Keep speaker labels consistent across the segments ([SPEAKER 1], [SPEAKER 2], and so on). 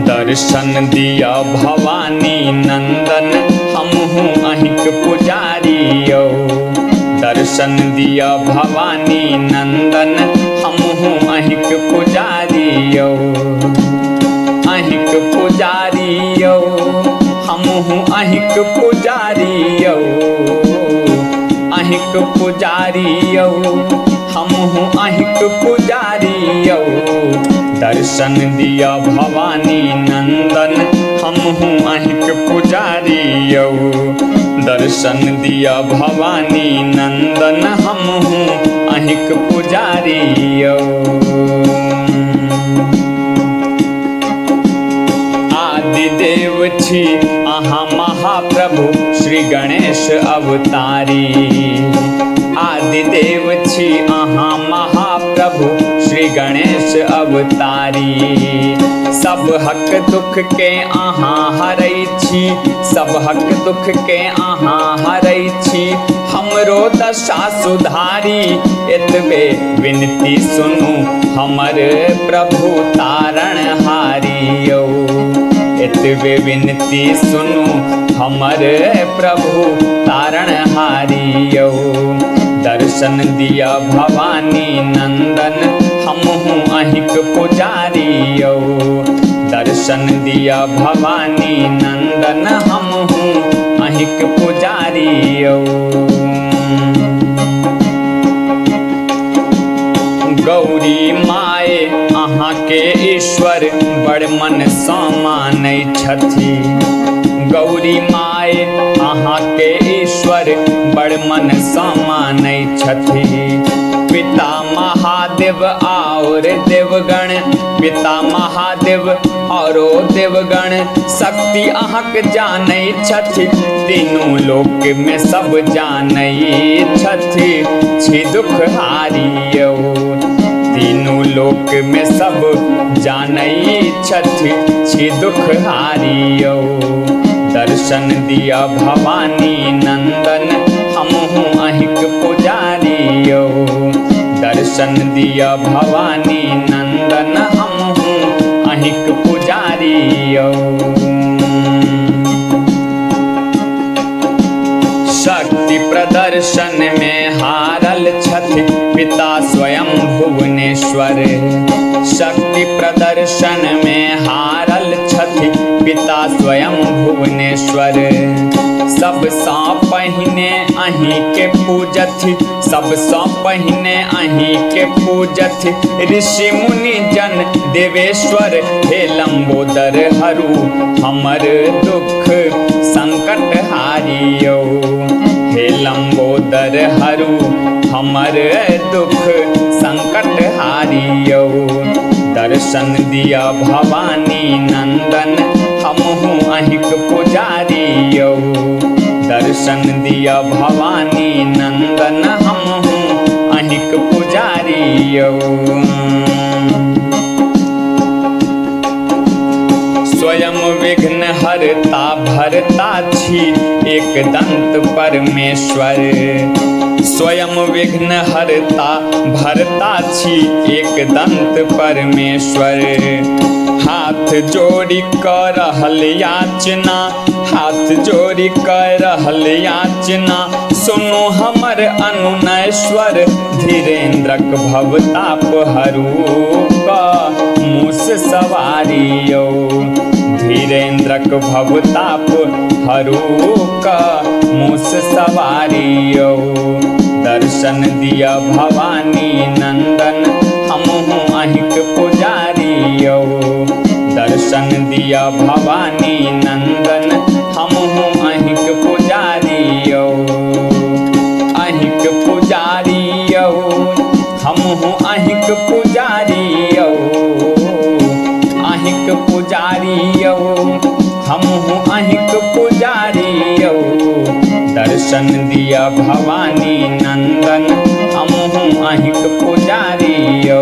[SPEAKER 1] दर्शन दिया भवानी नंदन हमहू अहिक पुजारियो। दर्शन दिया भवानी नंदन हमहू अहिक पुजारियो। अहिक पुजारियो हमहू अहिक पुजारियो। अहिक पुजारियो हमहू अहिक पुजारियो। दर्शन दिया भवानी नंदन हमहू अहिक पुजारियो। दर्शन दिया भवानी नंदन हमहू अहिक पुजारियो। आदिदेव छी अहाँ महाप्रभु श्री गणेश अवतारी। आदिदेव छी अहाँ महाप्रभु श्री गणेश अवतारी। सब हक दुख के अहाँ हरै छी। सब हक दुख के अहाँ हरै छी। हमरो दशा सुधारी एतबे विनती सुनू हमर प्रभु तारण हारियो। एतबे विनती सुनू हमर प्रभु तारण हारियो। दर्शन दिया भवानी नंदन हमहू अहिक पुजारियो। दर्शन दिया भवानी नंदन हमहू अहिक पुजारियो। गौरी माए अहाँ के ईश्वर बड़ मन सँ मानै छथि। गौरी माए अहाँ के ईश्वर बड़ मन सँ मानै छथि। पिता महादेव और देवगण। पिता महादेव औरो देवगण शक्ति अहाँक जानै छथि। तीनों लोक में सब जानै छथि छी दुख हारियो। तीनों लोक में सब जानै छथि छी दुख हारियो। दर्शन दिया भवानी नंदन हमहू अहिक पुजारियो। दर्शन दिया भवानी नंदन हमहू अहिक पुजारियो। शक्ति प्रदर्शन में हारल छथि पिता स्वयं भुवनेश्वर। शक्ति प्रदर्शन में हारल छथि पिता स्वयं भुवनेश्वर। सबसँ पहिने अहीं के पूजथि। सबसँ पहिने अहीं के पूजथि ऋषि मुनि जन देवेश्वर। हे लंबोदर हरू हमर दुख संकट हारियो। हे लंबोदर हरू हमर दुख संकट हारियो। दर्शन दिया भवानी नंदन हमहू अहिक पुजारियो। दर्शन दिया भवानी नंदन हमहू अहिक पुजारियो। स्वयं विघ्न हरता भरता छी एक दंत परमेश्वर। स्वयं विघ्न हरता भरता छी एक दंत परमेश्वर। हाथ जोड़ी कर रहल याचना। हाथ जोड़ी कर रहल याचना सुनो हमर अनुनयश्वर। धीरेन्द्रक भवताप हरू का मूस सवारियो। धीरेन्द्रक भवताप हरू का मूस सवारियो। दर्शन दिया भवानी नंदन हमहू अहिक पुजारियो। दर्शन दिया भवानी नंदन हमहू अहिक पुजारियो। अहिक पुजारियो हमहू अहिक पुजारियो। अहिक पुजारियो हमहू अहिक पुजारियो। दर्शन दिया भवानी नंदन हमहू अहिक पुजारियो।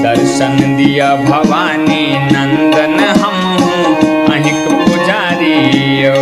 [SPEAKER 1] दर्शन दिया भवानी नंदन हमहू अहिक पुजारियो।